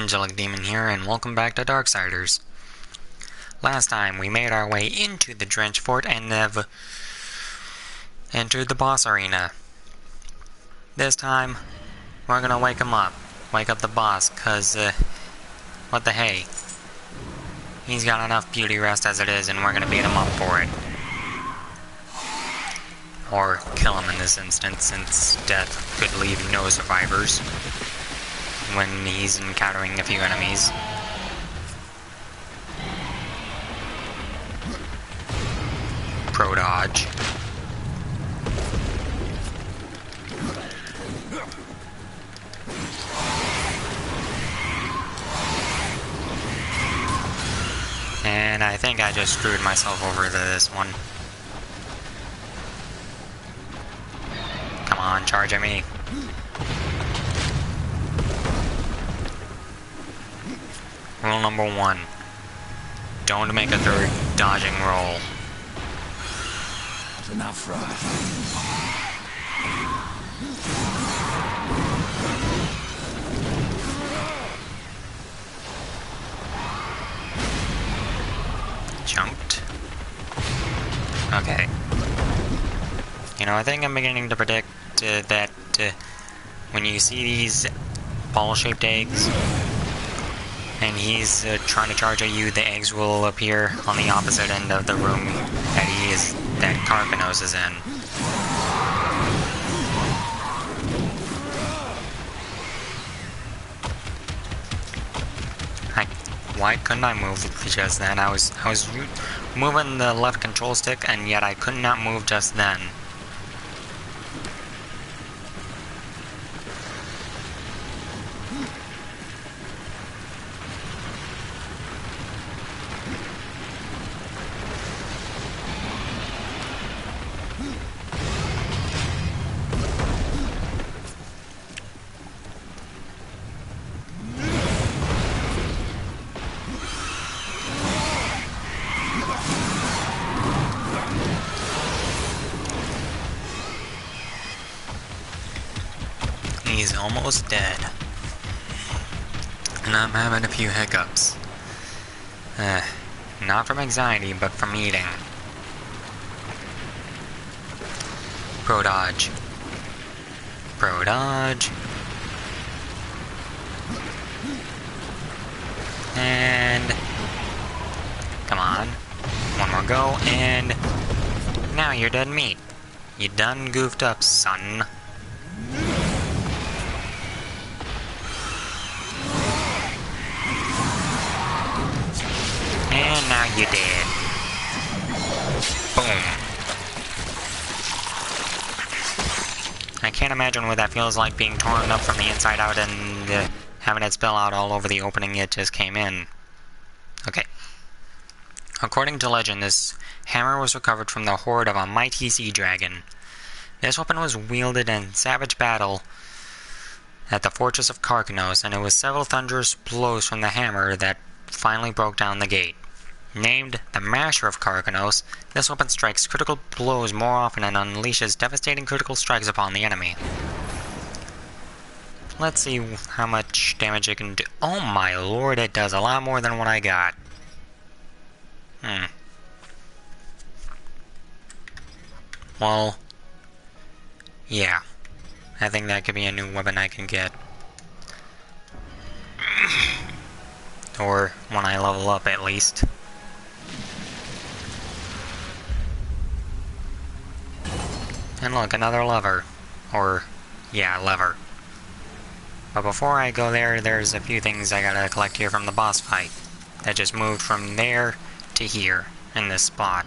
Angelic Demon here, and welcome back to Darksiders. Last time, we made our way into the Drenchfort and have entered the boss arena. This time, we're gonna wake him up. Wake up the boss, cause, what the hey. He's got enough beauty rest as it is, and we're gonna beat him up for it. Or kill him in this instance, since death could leave no survivors when he's encountering a few enemies. Pro dodge. And I think I just screwed myself over to this one. Come on, charge at me. Rule number 1. Don't make a third dodging roll. That's enough for us. Jumped. Okay. You know, I think I'm beginning to predict that when you see these ball-shaped eggs, and he's trying to charge at you, the eggs will appear on the opposite end of the room that Karkanos is in. Why couldn't I move just then? I was moving the left control stick, and yet I could not move just then. He's almost dead. And I'm having a few hiccups. Not from anxiety, but from eating. Pro dodge. Pro dodge. And... come on. One more go, and... now you're dead meat. You done goofed up, son. And now you're dead. Boom. I can't imagine what that feels like, being torn up from the inside out and having it spill out all over the opening it just came in. Okay. According to legend, this hammer was recovered from the hoard of a mighty sea dragon. This weapon was wielded in savage battle at the fortress of Karkanos, and it was several thunderous blows from the hammer that finally broke down the gate. Named the Masher of Karkanos, this weapon strikes critical blows more often and unleashes devastating critical strikes upon the enemy. Let's see how much damage it can do. Oh my lord, it does a lot more than what I got. Well, yeah. I think that could be a new weapon I can get. Or when I level up, at least. And look, another lever. Or, yeah, lever. But before I go there, there's a few things I gotta collect here from the boss fight. That just moved from there to here, in this spot.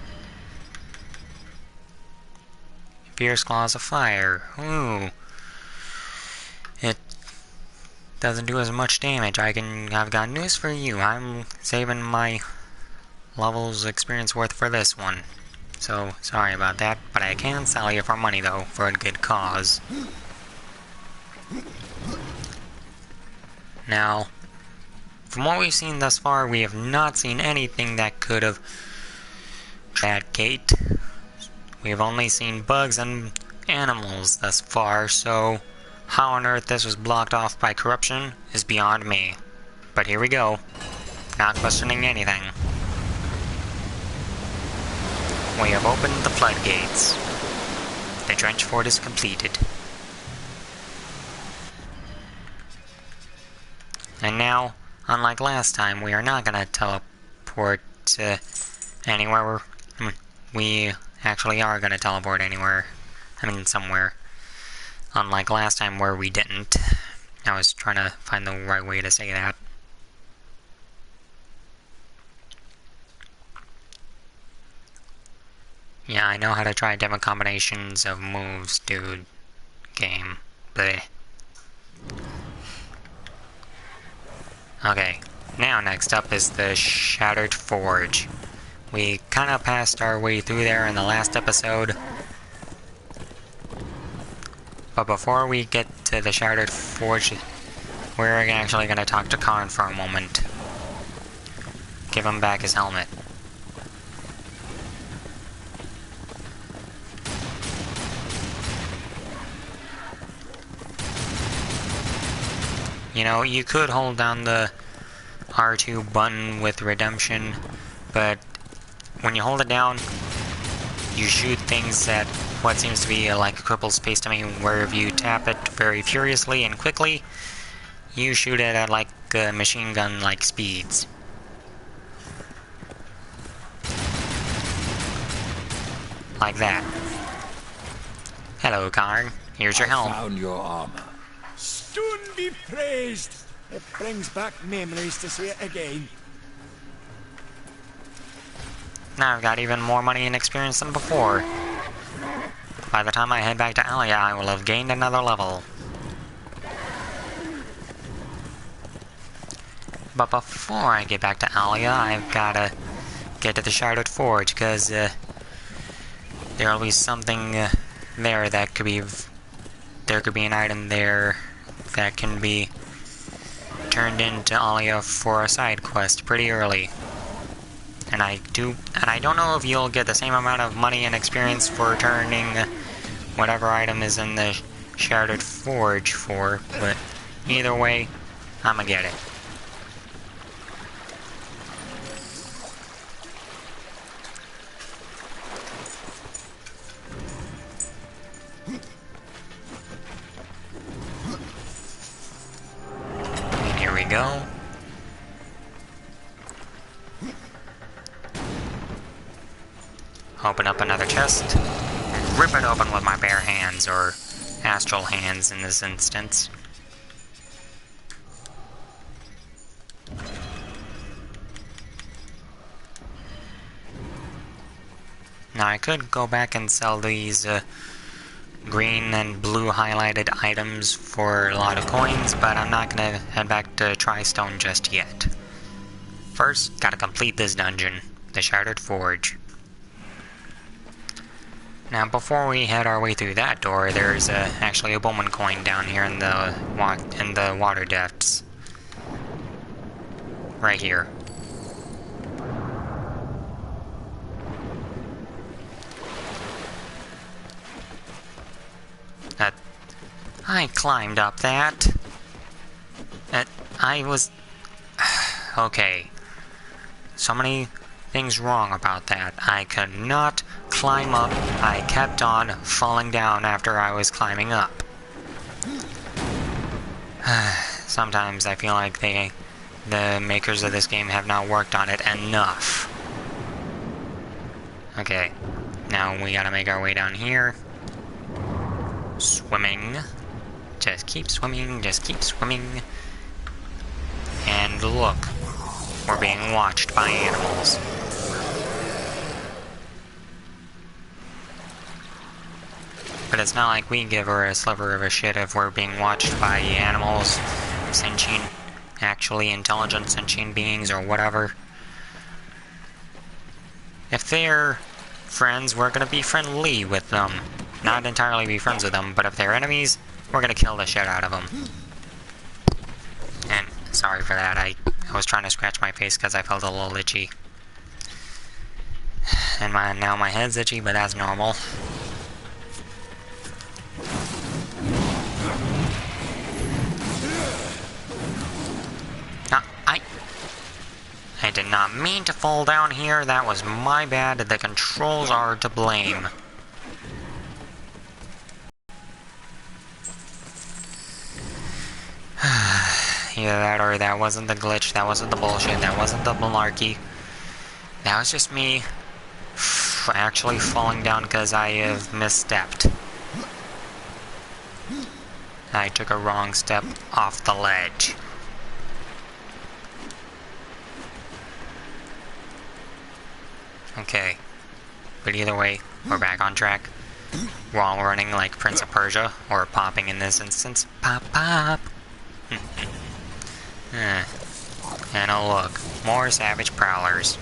Fierce Claws of Fire. Ooh. It doesn't do as much damage. I've got news for you. I'm saving my levels experience worth for this one. So, sorry about that, but I can sell you for money though, for a good cause. Now, from what we've seen thus far, we have not seen anything that could have that gate. We have only seen bugs and animals thus far, so how on earth this was blocked off by corruption is beyond me. But here we go. Not questioning anything. We have opened the floodgates. The Drenchfort is completed. And now, unlike last time, we are not going to teleport anywhere. We actually are going to teleport anywhere. I mean, somewhere. Unlike last time where we didn't. I was trying to find the right way to say that. Yeah, I know how to try different combinations of moves, dude. Game. Bleh. Okay, now next up is the Shattered Forge. We kind of passed our way through there in the last episode. But before we get to the Shattered Forge, we're actually going to talk to Karn for a moment. Give him back his helmet. You know, you could hold down the R2 button with redemption, but when you hold it down, you shoot things at what seems to be like a crippled space to me, where if you tap it very furiously and quickly, you shoot it at like machine gun-like speeds. Like that. Hello, Karn. Here's your helm. I found your armor. Stone be praised! It brings back memories to see it again. Now I've got even more money and experience than before. By the time I head back to Alia, I will have gained another level. But before I get back to Alia, I've gotta get to the Shattered Forge, because there'll be something there that could be... There could be an item there that can be turned into Alia for a side quest pretty early. And I don't know if you'll get the same amount of money and experience for turning whatever item is in the Shattered Forge for, but either way, I'ma get it. Here we go. Open up another chest. Rip it open with my bare hands, or astral hands in this instance. Now I could go back and sell these green and blue highlighted items for a lot of coins, but I'm not gonna head back to Tristone just yet. First, gotta complete this dungeon, the Shattered Forge. Now, before we head our way through that door, there's actually a Bowman coin down here in the water depths. Right here. I climbed up that. I was... Okay. So many things wrong about that. I could not climb up. I kept on falling down after I was climbing up. Sometimes I feel like the makers of this game have not worked on it enough. Okay. Now we gotta make our way down here. Swimming. Just keep swimming, just keep swimming. And look, we're being watched by animals. But it's not like we give her a sliver of a shit if we're being watched by animals, sentient, actually intelligent sentient beings or whatever. If they're friends, we're gonna be friendly with them. Not entirely be friends with them, but if they're enemies, we're gonna kill the shit out of them. And sorry for that, I was trying to scratch my face because I felt a little itchy. And now my head's itchy, but that's normal. Now, mean to fall down here. That was my bad. The controls are to blame. Either that or that wasn't the glitch, that wasn't the bullshit, that wasn't the malarkey. That was just me actually falling down because I have misstepped. I took a wrong step off the ledge. Okay. But either way, we're back on track. We're all running like Prince of Persia, or popping in this instance. Pop, pop! And oh look, more savage prowlers.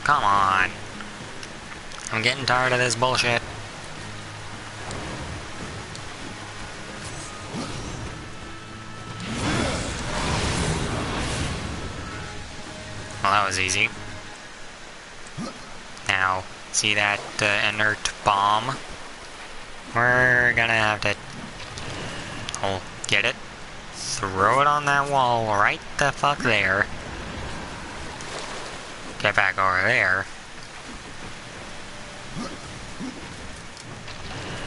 Come on. I'm getting tired of this bullshit. Well, that was easy. Now, see that inert bomb? We're gonna have to... Oh, get it? Throw it on that wall right the fuck there. Get back over there.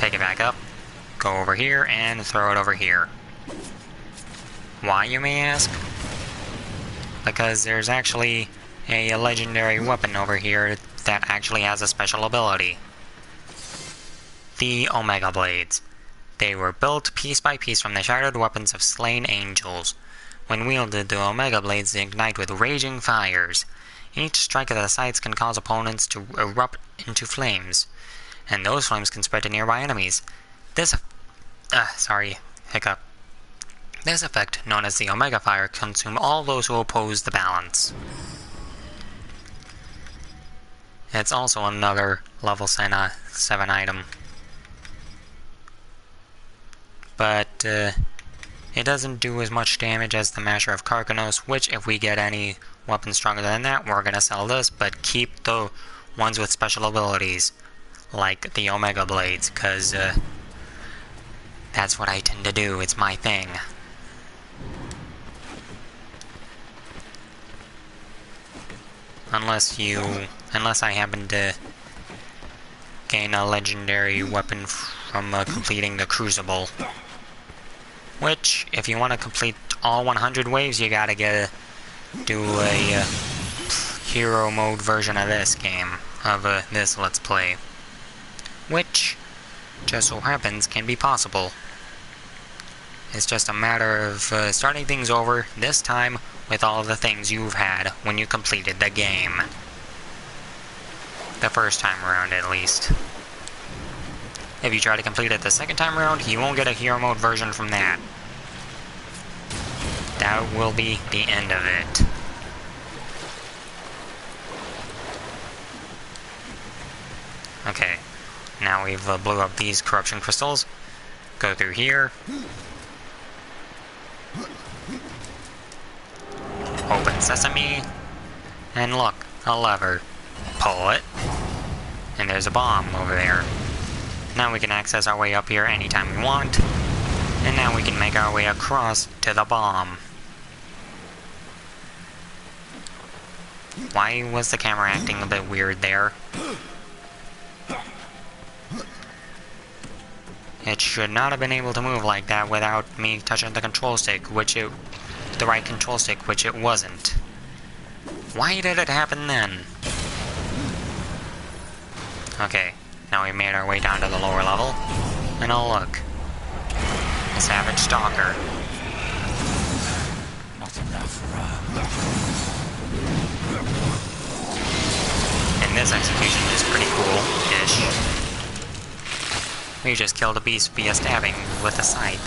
Pick it back up. Go over here and throw it over here. Why, you may ask? Because there's actually a legendary weapon over here that actually has a special ability. The Omega Blades. They were built piece by piece from the shattered weapons of slain angels. When wielded, the Omega Blades ignite with raging fires. Each strike of the sights can cause opponents to erupt into flames, and those flames can spread to nearby enemies. This This effect, known as the Omega Fire, consumes all those who oppose the balance. It's also another level 7 item. But, it doesn't do as much damage as the Masher of Karkanos, which, if we get any weapon stronger than that, we're gonna sell this, but keep the ones with special abilities, like the Omega Blades, because, that's what I tend to do. It's my thing. Unless I happen to gain a legendary weapon from completing the Crucible. Which, if you want to complete all 100 waves, you gotta do a hero mode version of this game, of this Let's Play. Which, just so happens, can be possible. It's just a matter of starting things over, this time with all the things you've had when you completed the game. The first time around, at least. If you try to complete it the second time around, you won't get a hero mode version from that. That will be the end of it. Okay, now we've blew up these corruption crystals. Go through here. Open sesame. And look, a lever. Pull it. And there's a bomb over there. Now we can access our way up here anytime we want. And now we can make our way across to the bomb. Why was the camera acting a bit weird there? It should not have been able to move like that without me touching the control stick, the right control stick, which it wasn't. Why did it happen then? Okay, now we made our way down to the lower level. And oh look. A Savage Stalker. Not enough. And this execution is pretty cool-ish. We just killed a beast via stabbing with a scythe.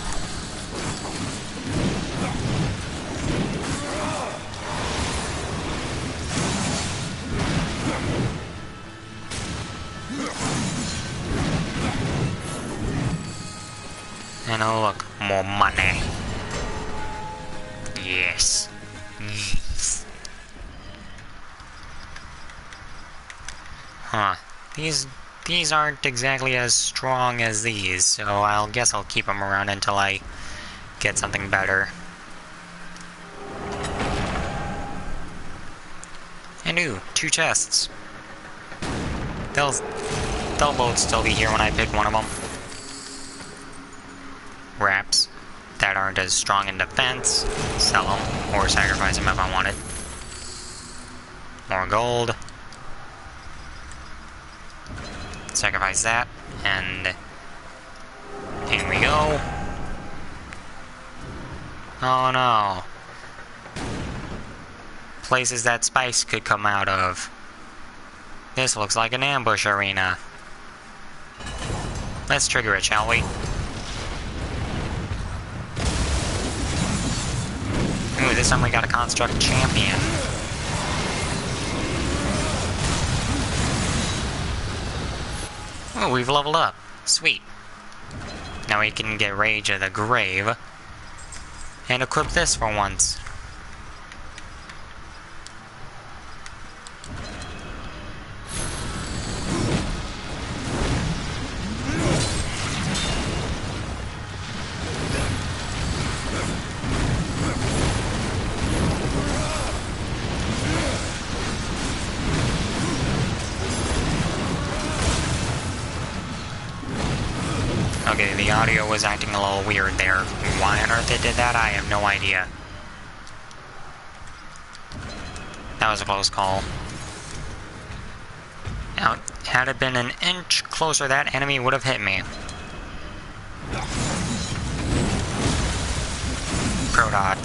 And oh look, more money. Yes. Yes. Huh. These aren't exactly as strong as these, so I'll guess I'll keep them around until I get something better. And ooh, 2 chests. They'll both still be here when I pick one of them. Wraps that aren't as strong in defense. Sell them, or sacrifice them if I want it. More gold. Sacrifice that, and here we go. Oh no. Places that spice could come out of. This looks like an ambush arena. Let's trigger it, shall we? Ooh, this time we got a construct champion. Oh, we've leveled up. Sweet. Now we can get Rage of the Grave. And equip this for once. Okay, the audio was acting a little weird there. Why on earth it did that, I have no idea. That was a close call. Now, had it been an inch closer, that enemy would have hit me. Prodot.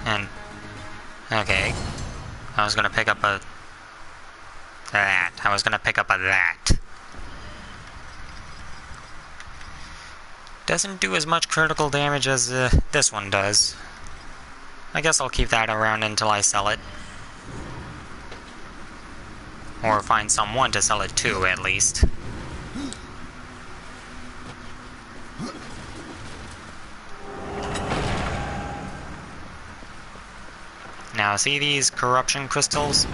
And... okay. I was gonna pick up a... that. I was gonna pick up a that. Doesn't do as much critical damage as this one does. I guess I'll keep that around until I sell it. Or find someone to sell it to, at least. Now, see these corruption crystals?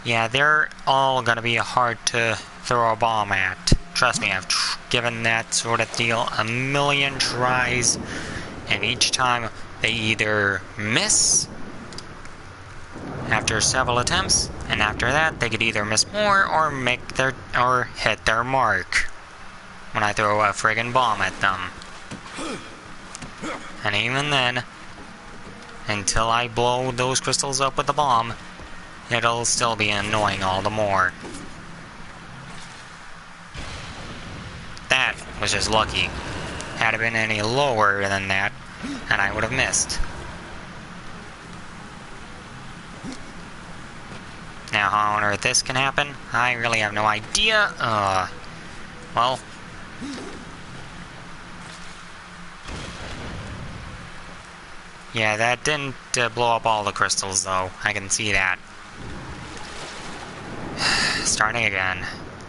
Yeah, they're all gonna be hard to throw a bomb at. Trust me, I've given that sort of deal a million tries, and each time they either miss after several attempts, and after that they could either miss more or hit their mark when I throw a friggin' bomb at them. And even then, until I blow those crystals up with the bomb, it'll still be annoying all the more. That was just lucky. Had it been any lower than that, and I would have missed. Now, how on earth this can happen, I really have no idea. Well... yeah, that didn't blow up all the crystals, though. I can see that. Starting again.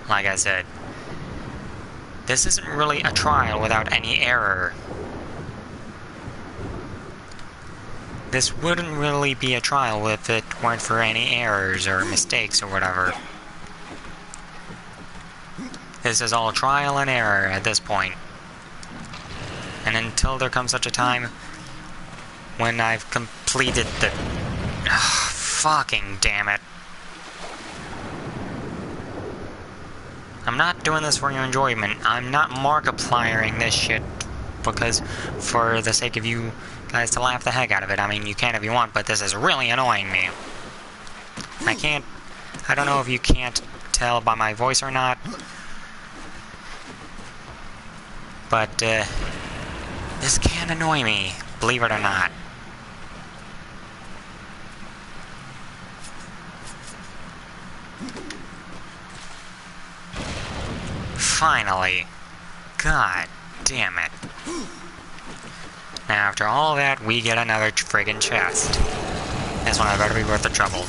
Like I said, this isn't really a trial without any error. This wouldn't really be a trial if it weren't for any errors or mistakes or whatever. This is all trial and error at this point. And until there comes such a time when I've completed the... fucking damn it. I'm not doing this for your enjoyment. I'm not Markipliering this shit because for the sake of you guys to laugh the heck out of it. I mean, you can if you want, but this is really annoying me. I don't know if you can't tell by my voice or not, but this can annoy me, believe it or not. Finally. God damn it. Now, after all that, we get another friggin' chest. This one better be worth the trouble.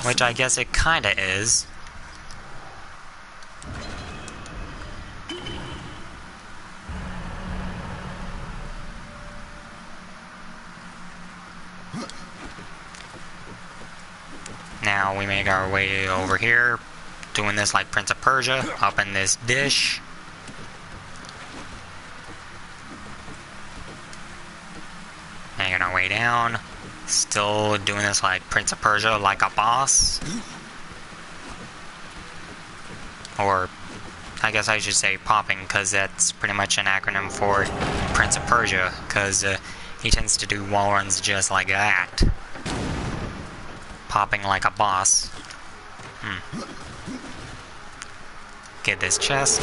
Which I guess it kinda is. Now we make our way over here, doing this like Prince of Persia, up in this dish. Making our way down, still doing this like Prince of Persia, like a boss. Or, I guess I should say popping, because that's pretty much an acronym for Prince of Persia, because he tends to do wall runs just like that. Popping like a boss. Get this chest.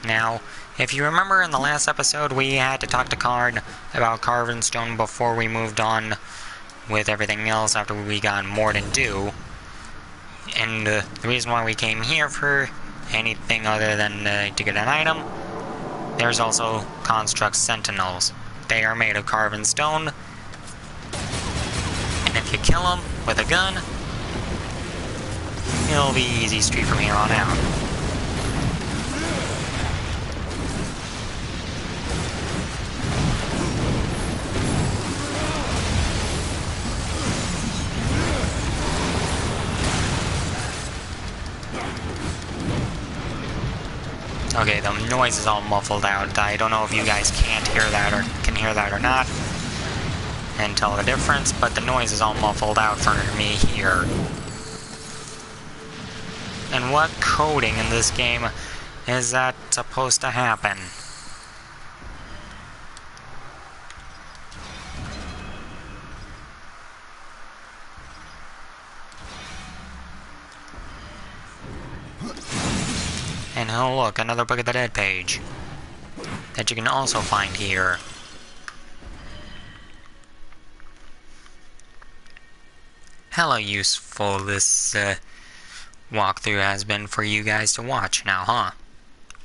Now, if you remember in the last episode, we had to talk to Card about carving stone before we moved on with everything else after we got more than due. And the reason why we came here for anything other than to get an item, there's also Construct Sentinels. They are made of carven stone, and if you kill them with a gun, it'll be easy street from here on out. Okay, the noise is all muffled out. I don't know if you guys can't hear that or can hear that or not and tell the difference, but the noise is all muffled out for me here. And what coding in this game is that supposed to happen? And oh look, another Book of the Dead page that you can also find here. Hella useful this walkthrough has been for you guys to watch now, huh?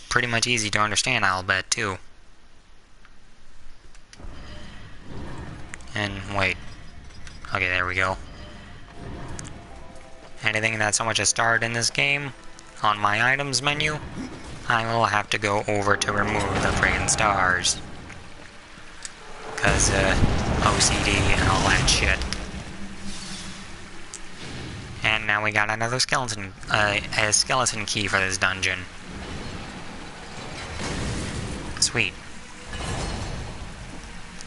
Pretty much easy to understand, I'll bet, too. And wait. Okay, there we go. Anything that's so much as starred in this game, on my items menu, I will have to go over to remove the friggin' stars. Cause, OCD and all that shit. And now we got another skeleton, a skeleton key for this dungeon. Sweet.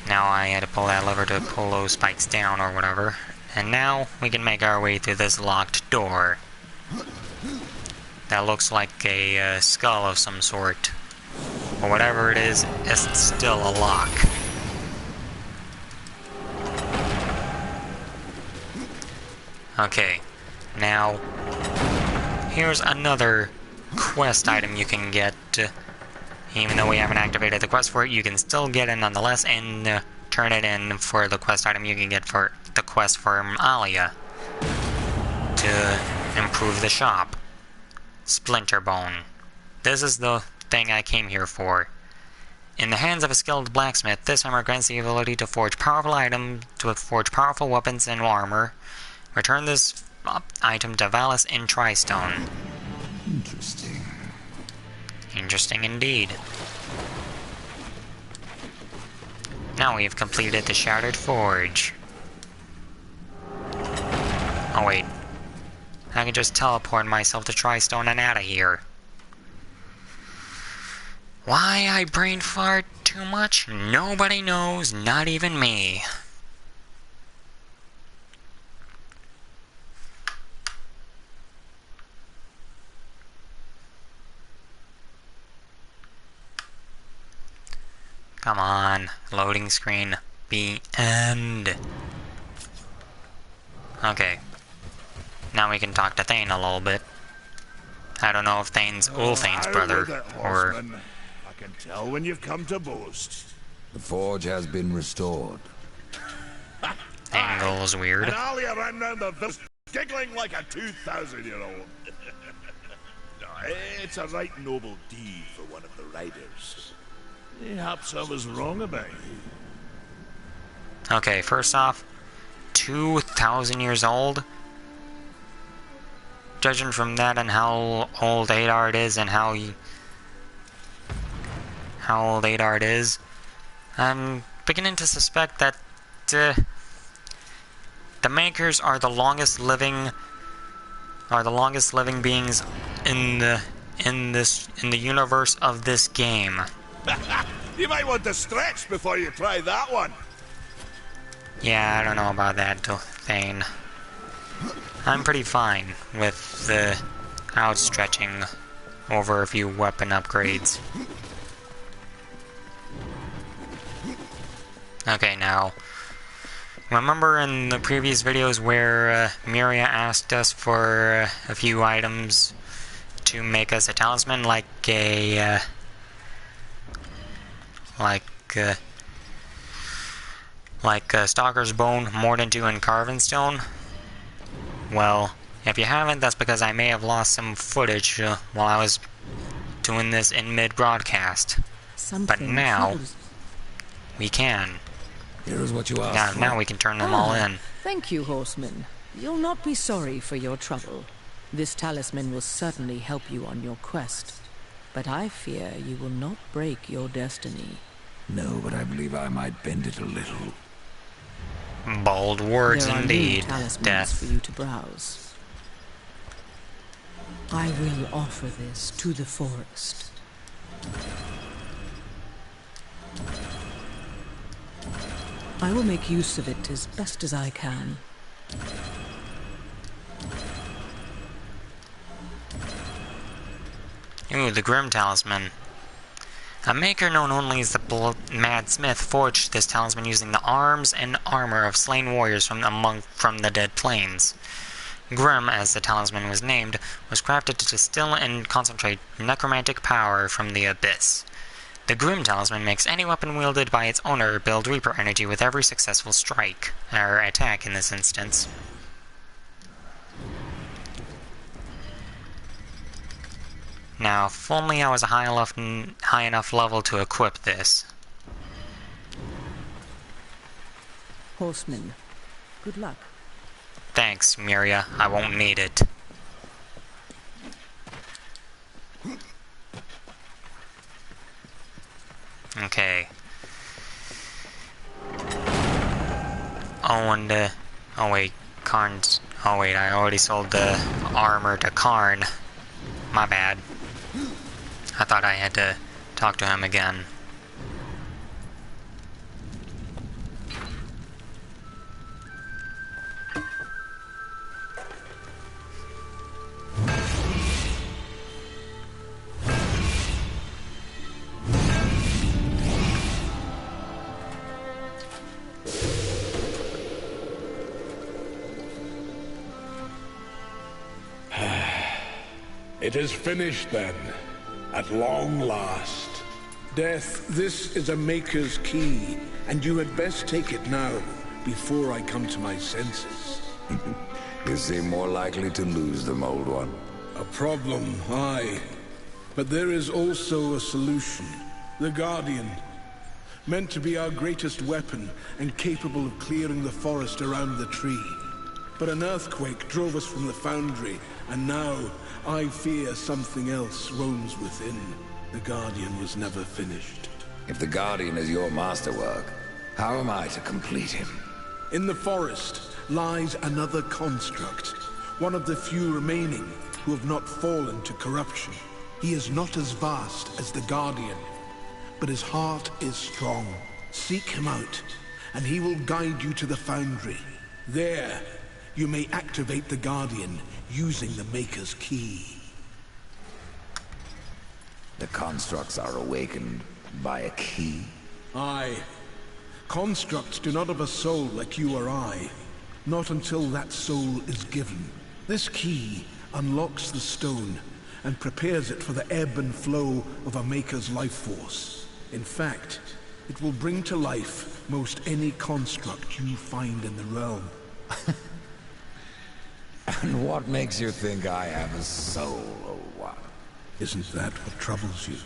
Now I had to pull that lever to pull those spikes down or whatever. And now we can make our way through this locked door. That looks like a skull of some sort. Or whatever it is, it's still a lock. Okay, now here's another quest item you can get. Even though we haven't activated the quest for it, you can still get it nonetheless and turn it in for the quest item you can get for the quest for Alia to improve the shop. Splinterbone. This is the thing I came here for. In the hands of a skilled blacksmith, this hammer grants the ability to forge powerful items, to forge powerful weapons and armor. Return this item to Valis in Tristone. Interesting. Interesting indeed. Now we have completed the Shattered Forge. Oh wait. I can just teleport myself to Tristone and out of here. Why I brain fart too much? Nobody knows, not even me. Come on, loading screen, be end. Okay. Now we can talk to Thane a little bit. I don't know if Thane's Ulthane's brother, or... I can tell when you've come to boast. The forge has been restored. Angle's weird. And Alia ran round the village giggling like a 2,000-year-old. No, it's a right noble deed for one of the riders. Perhaps I was wrong about you. Okay, first off, 2,000 years old? Judging from that and how old Adar is and how how old Adard is, I'm beginning to suspect that the Makers are the longest living beings in the universe of this game. You might want to stretch before you try that one. Yeah, I don't know about that, Thane. I'm pretty fine with the outstretching over a few weapon upgrades. Okay, now, remember in the previous videos where Miria asked us for a few items to make us a talisman, like a Stalker's Bone, Mordant Dew, and Carven Stone? Well, if you haven't, that's because I may have lost some footage while I was doing this in mid-broadcast. But now, we can. Here is what you asked for. Now we can turn them all in. Thank you, horseman. You'll not be sorry for your trouble. This talisman will certainly help you on your quest. But I fear you will not break your destiny. No, but I believe I might bend it a little. Bold words there are indeed. New talismans Death. for you to browse. I will offer this to the forest. I will make use of it as best as I can. Ooh, the Grim Talisman. A maker known only as the Mad Smith forged this talisman using the arms and armor of slain warriors from the Dead Plains. Grim, as the talisman was named, was crafted to distill and concentrate necromantic power from the abyss. The Grim Talisman makes any weapon wielded by its owner build Reaper energy with every successful strike, or attack in this instance. Now, if only I was a high enough level to equip this. Horseman, good luck. Thanks, Miria. I won't need it. Okay. Oh, and, oh wait, Karn's... Oh wait, I already sold the armor to Karn. My bad. I thought I had to talk to him again. It is finished then, at long last. Death, this is a Maker's key, and you had best take it now, before I come to my senses. You seem more likely to lose them, old one. A problem, aye. But there is also a solution. The Guardian. Meant to be our greatest weapon, and capable of clearing the forest around the tree. But an earthquake drove us from the foundry, and now I fear something else roams within. The Guardian was never finished. If the Guardian is your masterwork, how am I to complete him? In the forest lies another construct, one of the few remaining who have not fallen to corruption. He is not as vast as the Guardian, but his heart is strong. Seek him out, and he will guide you to the foundry. There, you may activate the Guardian using the Maker's key. The constructs are awakened by a key? Aye. Constructs do not have a soul like you or I. Not until that soul is given. This key unlocks the stone and prepares it for the ebb and flow of a Maker's life force. In fact, it will bring to life most any construct you find in the realm. And what makes you think I have a soul, old one? Isn't that what troubles you?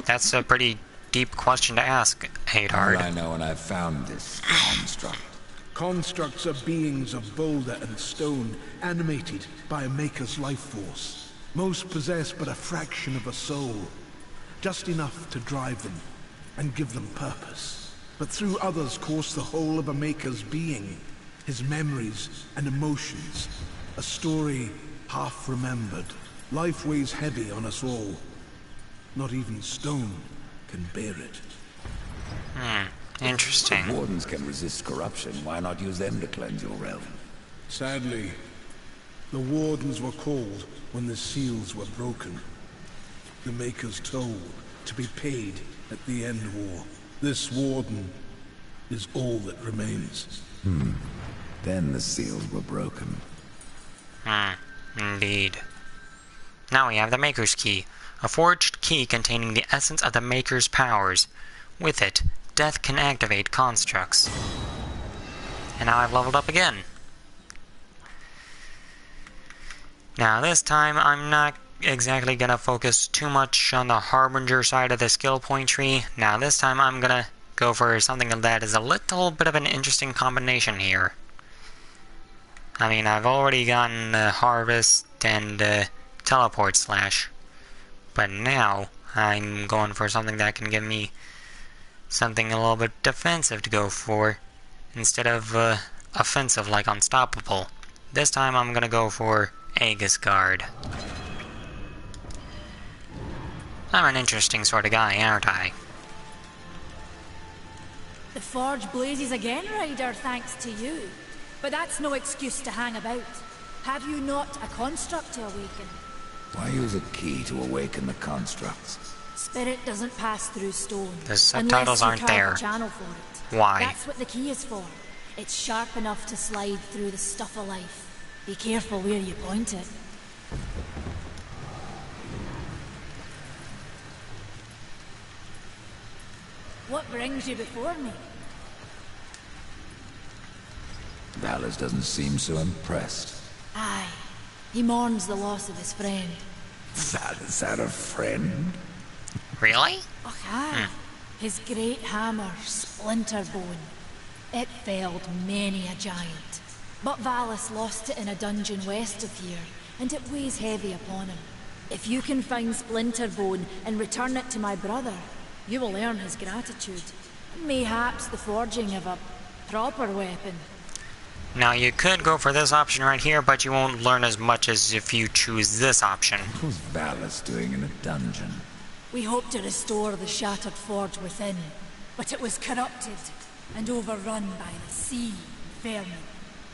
That's a pretty deep question to ask, How will Adard. I know when I've found this construct? Constructs are beings of boulder and stone, animated by a Maker's life force. Most possess but a fraction of a soul. just enough to drive them and give them purpose. But through others course the whole of a maker's being, his memories and emotions, a story half remembered. Life weighs heavy on us all. Not even stone can bear it. Interesting. If wardens can resist corruption, why not use them to cleanse your realm? Sadly, the wardens were called when the seals were broken. The makers told to be paid at the end war. This warden is all that remains. Then the seals were broken. Indeed. Now we have the Maker's Key, a forged key containing the essence of the Maker's powers. With it, death can activate constructs. And now I've leveled up again. Now this time I'm not exactly gonna focus too much on the Harbinger side of the skill point tree. Now this time I'm gonna go for something that is a little bit of an interesting combination here. I mean, I've already gotten Harvest and Teleport Slash, but now I'm going for something that can give me something a little bit defensive to go for, instead of offensive like Unstoppable. This time I'm gonna go for Aegis Guard. I'm an interesting sort of guy, aren't I? The forge blazes again, Ryder, thanks to you. But that's no excuse to hang about. Have you not a construct to awaken? Why use a key to awaken the constructs? Spirit doesn't pass through stone. The subtitles unless aren't you carve there. a channel for it. Why? That's what the key is for. It's sharp enough to slide through the stuff of life. Be careful where you point it. What brings you before me? Valus doesn't seem so impressed. Aye. He mourns the loss of his friend. Valus had a friend? Really? Oh, aye. His great hammer, Splinterbone. It felled many a giant. But Valus lost it in a dungeon west of here, and it weighs heavy upon him. If you can find Splinterbone and return it to my brother, you will earn his gratitude. Mayhaps the forging of a proper weapon. Now you could go for this option right here, but you won't learn as much as if you choose this option. What was Valus doing in a dungeon? We hoped to restore the shattered forge within, but it was corrupted and overrun by the sea and vermin.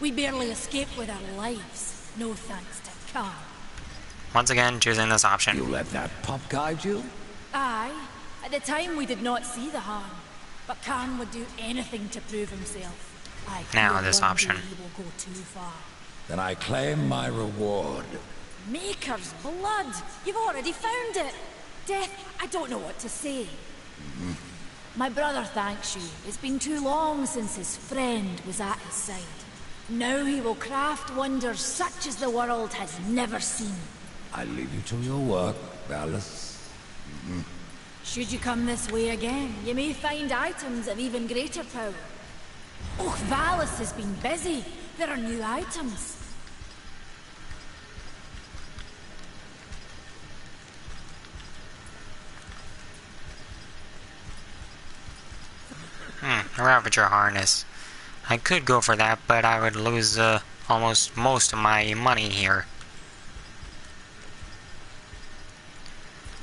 We barely escaped with our lives, no thanks to Khan. Once again, choosing this option. You let that pup guide you? Aye. At the time we did not see the harm, but Khan would do anything to prove himself. I Now fear this one option. day he will go too far. Then I claim my reward. Maker's blood! You've already found it! Death, I don't know what to say. My brother thanks you. It's been too long since his friend was at his side. Now he will craft wonders such as the world has never seen. I leave you to your work, Valus. Should you come this way again, you may find items of even greater power. Oh, Valus has been busy. There are new items. A Ravager Harness. I could go for that, but I would lose almost most of my money here.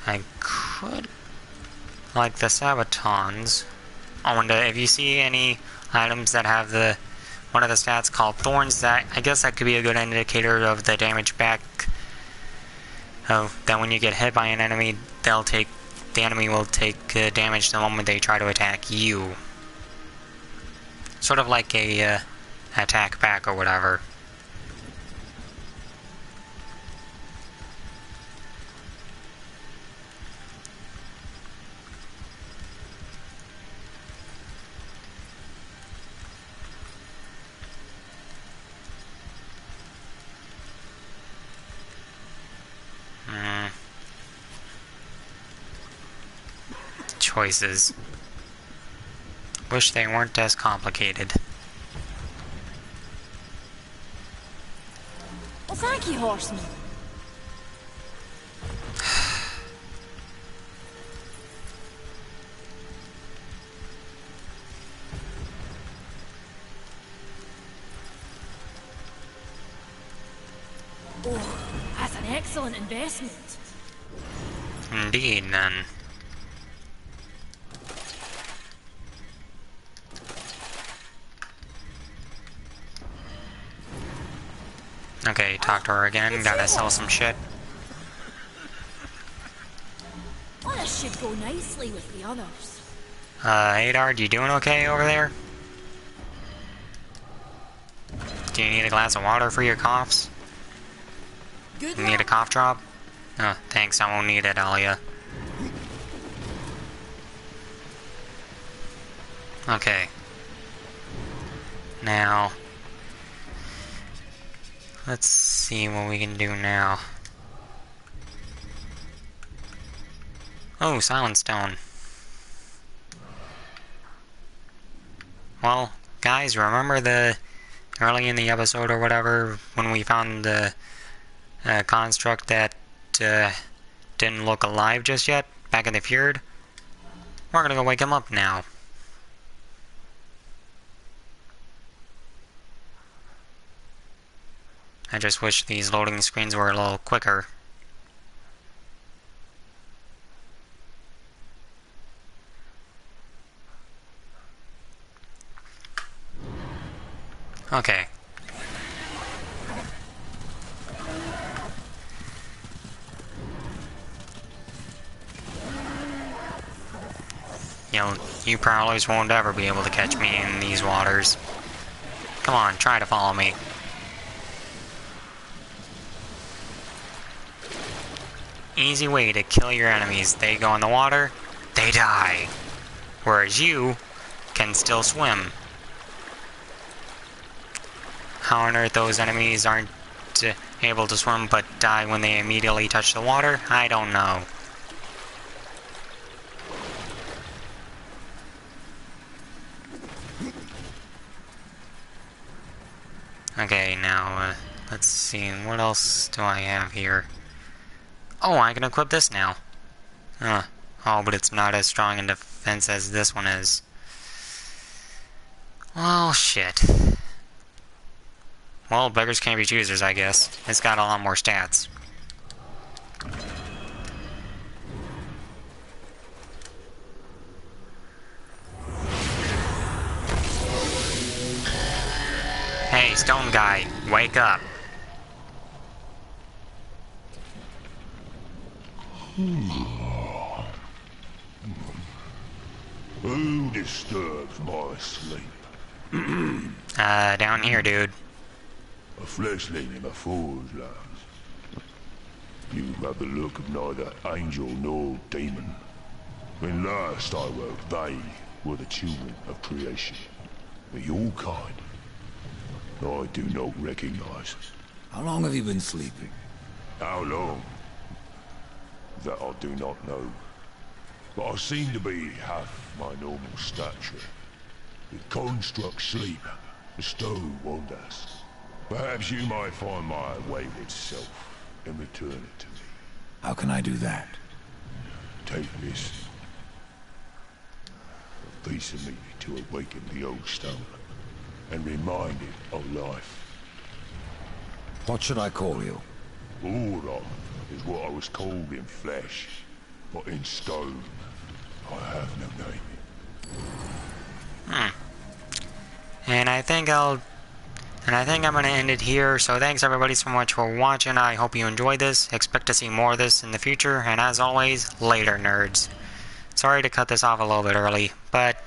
I could... like the Sabatons. Oh, and if you see any items that have the one of the stats called Thorns, that I guess that could be a good indicator of the damage back. That when you get hit by an enemy, the enemy will take damage the moment they try to attack you. Sort of like a attack back or whatever. Choices. Wish they weren't as complicated. Well, thank you, horseman. Oh, that's an excellent investment. Indeed, then. Okay, talk to her again. Gotta sell some shit. Well, this should go nicely with the others. Adar, you doing okay over there? Do you need a glass of water for your coughs? Good You need a cough drop? Oh, thanks, I won't need it, Alia. Okay. Now, let's see what we can do now. Oh, Silent Stone. Well, guys, remember the early in the episode or whatever when we found the construct that didn't look alive just yet back in the fjord? We're gonna go wake him up now. I just wish these loading screens were a little quicker. Okay. You prowlers won't ever be able to catch me in these waters. Come on, try to follow me. Easy way to kill your enemies. They go in the water, they die. Whereas you can still swim. How on earth those enemies aren't able to swim but die when they immediately touch the water, I don't know. Okay, now, let's see, what else do I have here? Oh, I can equip this now. Oh, but it's not as strong in defense as this one is. Well, shit. Well, beggars can't be choosers, I guess. It's got a lot more stats. Hey, stone guy, wake up. Who disturbs my sleep? Down here, dude. A fleshling in a fool's lands. You have the look of neither angel nor demon. When last I woke, they were the children of creation. But your kind, I do not recognize. How long have you been sleeping? How long? That I do not know. But I seem to be half my normal stature. The construct sleep, bestow wonders. Perhaps you might find my wayward self and return it to me. How can I do that? Take this. A piece of me to awaken the old stone and remind it of life. What should I call you? Aura is what I was called in flesh, but in stone, I have no name. And I think I'm gonna end it here. So thanks everybody so much for watching. I hope you enjoyed this. Expect to see more of this in the future. And as always, later, nerds. Sorry to cut this off a little bit early, but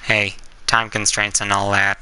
hey, time constraints and all that.